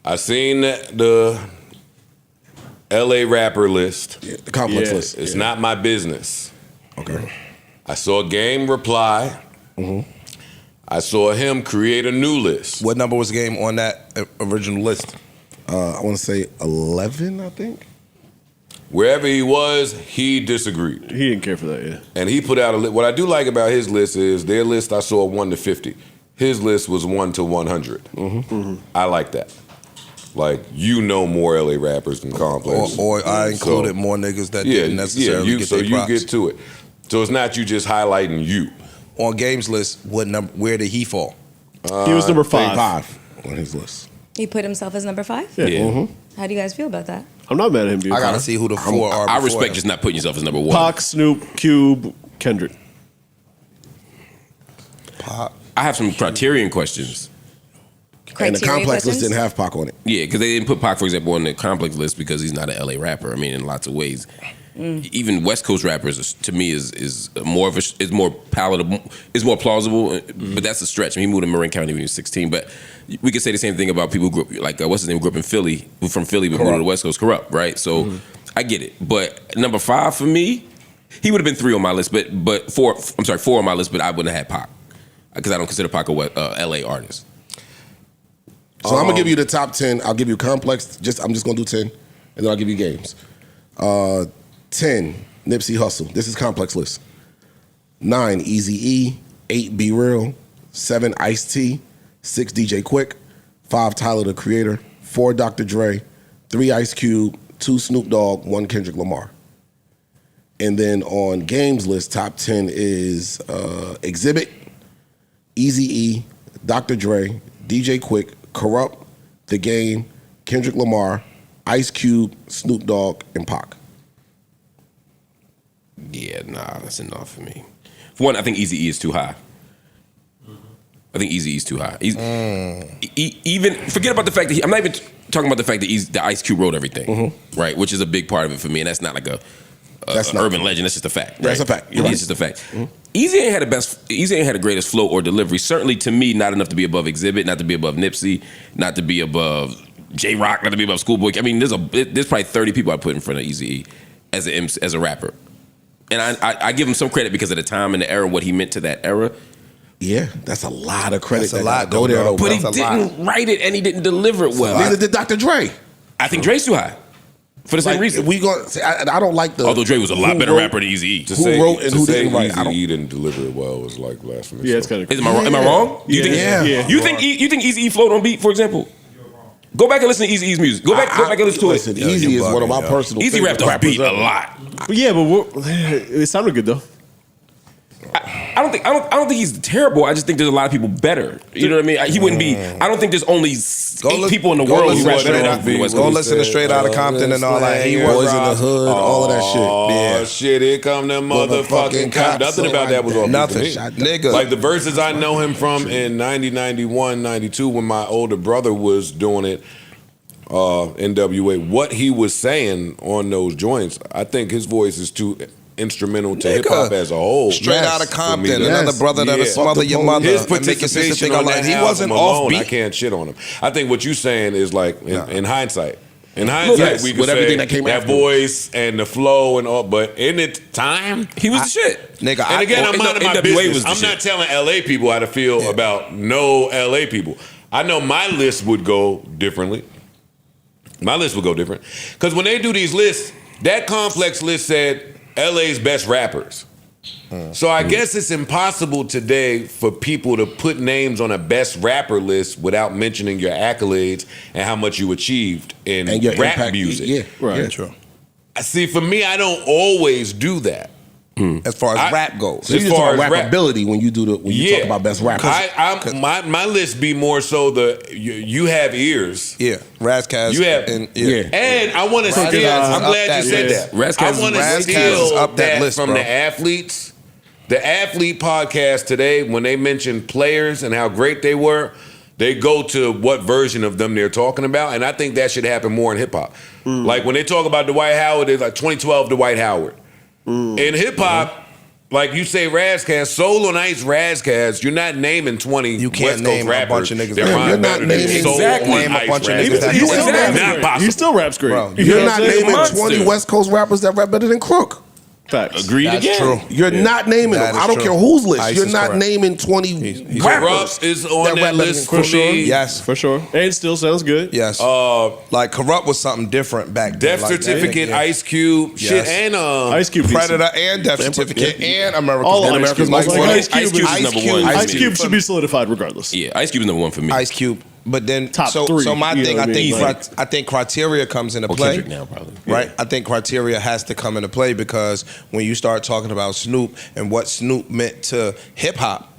I seen the LA rapper list. Yeah, the complex list. It's not my business. Okay. I saw Game reply. I saw him create a new list. What number was Game on that original list? I want to say 11, I think. Wherever he was, he disagreed. He didn't care for that, yeah. And he put out a list. What I do like about his list is their list I saw 1 to 50. His list was 1 to 100. I like that. Like, more LA rappers than Complex. Or I included more niggas that didn't necessarily get their props. You get to it. So it's not you just highlighting you. On Game's list, where did he fall? He was number 5. 5 on his list. He put himself as number 5? Yeah. How do you guys feel about that? I'm not mad at him being I gotta 5. see who the 4 are. I before respect him. just not putting yourself as number 1. Pac, Snoop, Cube, Kendrick. Pac. I have some criterion questions. And the Criteria complex questions? list didn't have Pac on it. Yeah, because they didn't put Pac, for example, on the complex list because he's not an LA rapper. I mean, in lots of ways. Even West Coast rappers, to me, is more palatable, is more plausible. But that's a stretch. I mean, he moved to Marin County when he was 16. But we could say the same thing about people who grew up, like what's his name, grew up in Philly, who from Philly, but moved to the West Coast, Corrupt, right? So I get it. But number 5 for me, he would have been 3 on my list, but 4 on my list, but I wouldn't have had Pac because I don't consider Pac a LA artist. So I'm gonna give you the top 10. I'll give you complex. I'm just gonna do 10, and then I'll give you games. 10 Nipsey Hussle. This is complex list. 9 Eazy-E. 8 Be Real. 7 Ice-T. 6 DJ Quick. 5 Tyler the Creator. 4 Dr. Dre. 3 Ice Cube. 2 Snoop Dogg. 1 Kendrick Lamar. And then on games list, top 10 is Exhibit, Eazy-E, Dr. Dre, DJ Quick, Corrupt, The Game, Kendrick Lamar, Ice Cube, Snoop Dogg, and Pac. Yeah, nah, that's enough for me. For one, I think Eazy-E is too high. I think Eazy-E is too high. Even forget about the fact that I'm not even talking about the fact that the Ice Cube wrote everything, right? Which is a big part of it for me, and that's not like an urban legend. That's just a fact. Right? That's a fact. It's just a fact. Eazy ain't had Eazy ain't had the greatest flow or delivery. Certainly to me, not enough to be above Exhibit, not to be above Nipsey, not to be above J Rock, not to be above Schoolboy. I mean, there's probably 30 people I put in front of Eazy-E as a rapper, and I give him some credit because of the time and the era, what he meant to that era. Yeah, that's a lot of credit. That's a lot. Go there, though, but he didn't write it and he didn't deliver it well. Neither did Dr. Dre. I think Dre's too high for the same reason. I don't like the. Although Dre was a lot better rapper than Eazy-E. Who wrote and who didn't write? Eazy-E didn't deliver it well was like blasphemous. Yeah, it's kind of. Am I wrong? You think? Yeah. You think Eazy-E flowed on beat, for example? Go back and listen to Eazy-E's music. Go back and listen to it. Listen, Eazy is one of my personal. Eazy rapped on beat a lot. Yeah, but it sounded good though. I don't think he's terrible. I just think there's a lot of people better. You know what I mean? He wouldn't be. I don't think there's only 8 people in the world who rap better than Eazy. Go listen to Straight Outta Compton and all that. He was in the hood, all of that shit. Oh shit! Here come them motherfucking cops. Nothing about that was off. Nothing, nigga. Like the verses I know him from in 90, 91, 92 when my older brother was doing it. NWA. What he was saying on those joints, I think his voice is too instrumental to hip hop as a whole. Straight Outta Compton, another brother that'll smother your mother. His and make your sister participation think on that he album wasn't alone, offbeat. I can't shit on him. I think what you saying is like in hindsight. In hindsight, we could with say everything that came after. voice and the flow and all, but in its time, he was the shit. Nigga, and again, I'm minding my NWA business. I'm not telling LA people how to feel about no LA people. I know my list would go differently. My list would go different. Because when they do these lists, that complex list said LA's best rappers. So I guess it's impossible today for people to put names on a best rapper list without mentioning your accolades and how much you achieved in And your rap impact. music. Yeah, Right. yeah, true. See, for me, I don't always do that. As far as rap goes, so as you just far talk as rap- rapability when you talk about best rappers. My list be more so you have ears. Yeah, Razzcast. You have and I want to steal. I'm glad you said that. I want to steal up that list from bro. the athletes. The athlete podcast today, when they mention players and how great they were, they go to what version of them they're talking about, and I think that should happen more in hip hop. Like when they talk about Dwight Howard, it's like 2012 Dwight Howard. In hip hop, like you say, Razzcast, Soul on Ice, Razzcast. You're not naming 20 You can't West name Coast a rappers. bunch of niggas that that- rhyme You're not better than naming- Soul Exactly. on Name a Ice, bunch of Razzcast. niggas that He do still that. raps Not great. possible. He still raps great. Bro, You know You're what not I'm saying? naming Monster. 20 West Coast rappers that rap better than Crook. Facts. Agreed That's again. true. You're not naming That them. is I don't true. care whose list. Ice You're is not correct. naming 20 He's rappers. Corrupt is on that that rap better list than for Crook. me. Yes. For sure. And still sounds good. Yes. Uh, like Corrupt was something different back then. Death like that. Certificate, Yeah. Ice Cube, Yes. shit, and Ice Cube. Predator and Death Certificate and America's All and Ice America's Cube. Most Like, Wanted. Ice Cube is number one. Ice Cube should be solidified regardless. Yeah, Ice Cube is number one for me. Ice Cube. But then Top so three, so my you thing, know I what I think mean? Like- I think criteria comes into Or play. Kendrick now, probably. Right? I think criteria has to come into play because when you start talking about Snoop and what Snoop meant to hip hop,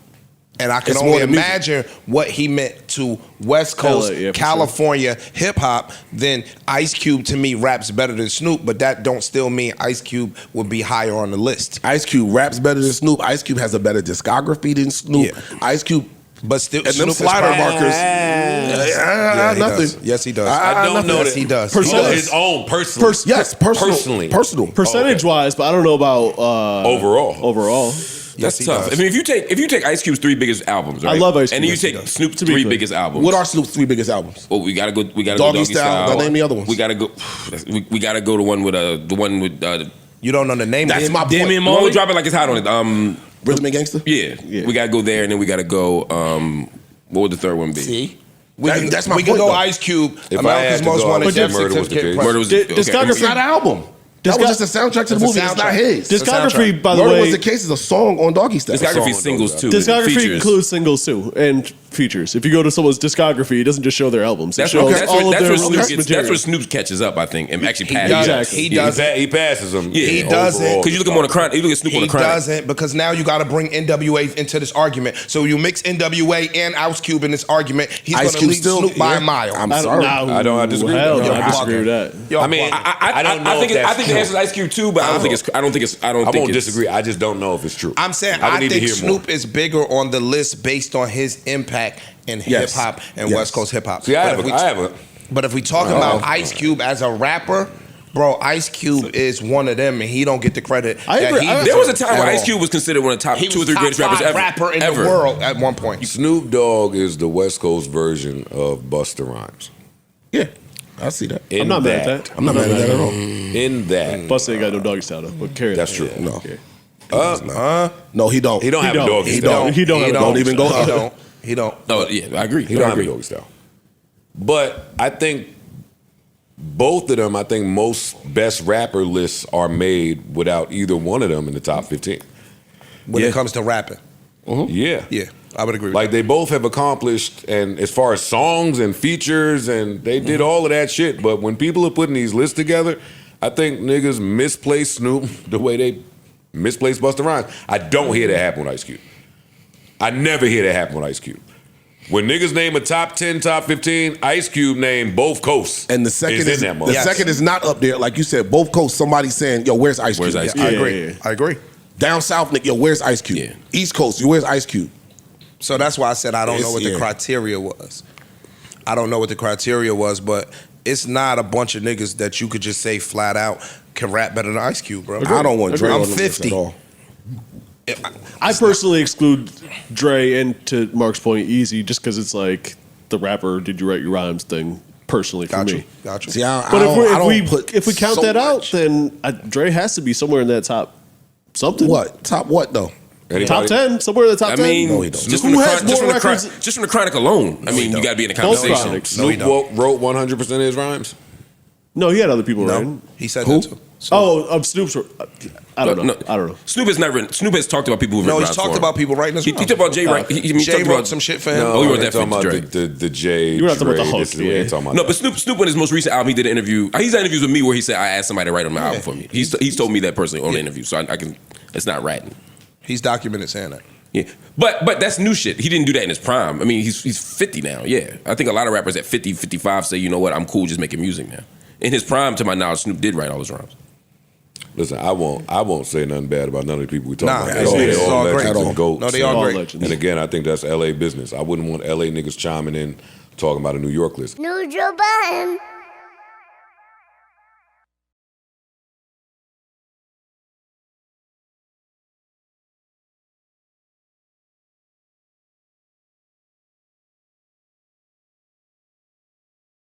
and I can It's only more than music. imagine what he meant to West Coast, LA, yeah, for California hip hop, then Ice Cube to me raps better than Snoop, but that don't still mean Ice Cube would be higher on the list. Ice Cube raps better than Snoop. Ice Cube has a better discography than Snoop. Yeah. Ice Cube But still, and them Snoop is slider probably- markers. Yeah, he nothing. does. Yes, he does. I don't know Yes, that he does. Percentage- His own personally. Yes, personal. Personally. Personal. Percentage wise, but I don't know about Overall. Overall. That's he tough. does. I mean, if you take Ice Cube's 3 biggest albums, right? I love Ice and then you Cube. take Yes, he Snoop's To be 3 clear. biggest albums. What are Snoop's 3 biggest albums? Oh, we gotta go. We gotta Doggy go Doggy Style. Style. Now name the other ones. We gotta go. We gotta go to one with the one with You don't know the name. That's my Damian point. Marley. Drop it like it's hot on it. Rhythm and Gangster? Yeah, we gotta go there, and then we gotta go. What would the third one be? See? That's my we can point, go though. Ice Cube, If I America's had to Most go, I Wanted, would say Death Murder was the Certificate. case. Murder was Discography- It's not an album. That was just a soundtrack to the It's a movie. It's not soundtrack. his. It's a Discography, soundtrack. by the Murder way, was the case is a song on Doggy Style. Discography Song, singles though. too. discography Features. includes singles too and features. If you go to someone's discography, it doesn't just show their albums. It That's shows where, that's all where, of that's their where Snoop released gets, material. that's where Snoop catches up, I think, and actually He passes. does. Exactly. He Yeah, does. he passes him. Yeah. He doesn't. Because you look at Snoop on He the chronic. doesn't because now you got to bring NWA into this argument. So you mix NWA and Ice Cube in this argument. He's going Ice to Cube lead still Snoop by yeah. a mile. I'm I don't sorry. know. I disagree with Hell that. no, You're I disagree with bugging. that. I mean, I don't know I think if that's the true. answer is Ice Cube too, but I don't think I won't disagree. I just don't know if it's true. I'm saying I would I need to think hear more. Snoop is bigger on the list based on his impact in hip Yes. hop and Yes. West Coast hip hop. See, I have a. But if we talk about Ice Cube as a rapper, bro, Ice Cube is one of them, and he don't get the credit. I that agree. he There was a deserves time when at Ice all. Cube was considered one of the top He 2 or was 3 top greatest rappers 5 ever. rapper in ever. the world at one point. Snoop Dogg is the West Coast version of Busta Rhymes. Yeah, I see that. In I'm not mad at that. I'm not mad at that at all. In that, Plus, they ain't got no Doggy Style though. But carry That's that. true. Yeah, No. okay. No, he don't. he don't have a don't. doggy He style. don't. He don't have a Don't even go He up. don't. He don't. Oh yeah, I agree. He don't I have a agree. doggy style. But I think both of them, I think most best rapper lists are made without either one of them in the top 15. When it comes to rapping, Yeah. yeah, I would agree. With Like they both have accomplished, and as far as songs and features, and they did all of that shit. But when people are putting these lists together, I think niggas misplace Snoop the way they misplace Busta Rhymes. I don't hear that happen with Ice Cube. I never hear that happen with Ice Cube. When niggas name a top 10, top 15, Ice Cube name both coasts. And the second is is in that the motherfucker. Yes. second is not up there. Like you said, both coasts. Somebody saying, "Yo, where's Ice Cube?" Where's Ice I Cube? agree. Yeah. I agree. Down south, Nick, yo, where's Ice Cube? Yeah. East Coast, yo, where's Ice Cube? So that's why I said I don't know It's- what the yeah. criteria was. I don't know what the criteria was, but it's not a bunch of niggas that you could just say flat out can rap better than Ice Cube, bro. I don't want Dre I'm on the list 50. at all. I personally exclude Dre and, to Mark's point, Easy, just because it's like the rapper "Did you write your rhymes" thing. Personally, for Got me. you. Got you. See, I But don't, I if don't we put if we count so that out, much. then Dre has to be somewhere in that top something. What top? What though? Anybody? Top 10, somewhere in the top I 10. mean, No, he don't. just Who from the has just more from the records? just from the chronic alone. I mean, you got to be in the Both conversation. chronics. No, he Snoop don't. wrote 100% of his rhymes. No, he had other people No, writing. he said Who? that too. Oh, of Snoop's. I don't know. I don't know. Snoop has not written. Snoop has talked about people who've No, written he's rhymes for talked him. about people writing his He rhymes. talked about Jay. Right? He Jay talked wrote about some shit for him. No, Oh, he wrote they're that for talking Dre. about the J. You're not talking about the Dre, Hulk, this is what they're yeah. talking about. No, but Snoop on his most recent album, he did an interview. He's done interviews with me where he said I asked somebody to write on my album for me. He's told me that personally on the interview, so I can. It's not ratting. He's documented saying that. Yeah, but that's new shit. He didn't do that in his prime. I mean, he's 50 now. Yeah, I think a lot of rappers at 50, 55 say, you know what, I'm cool just making music now. In his prime, to my knowledge, Snoop did write all his rhymes. Listen, I won't say nothing bad about none of the people we talk Nah, about. it's all great. legends At all. and goats. No, they And- all All great. legends. And again, I think that's LA business. I wouldn't want LA niggas chiming in talking about a New York list. Neutral button.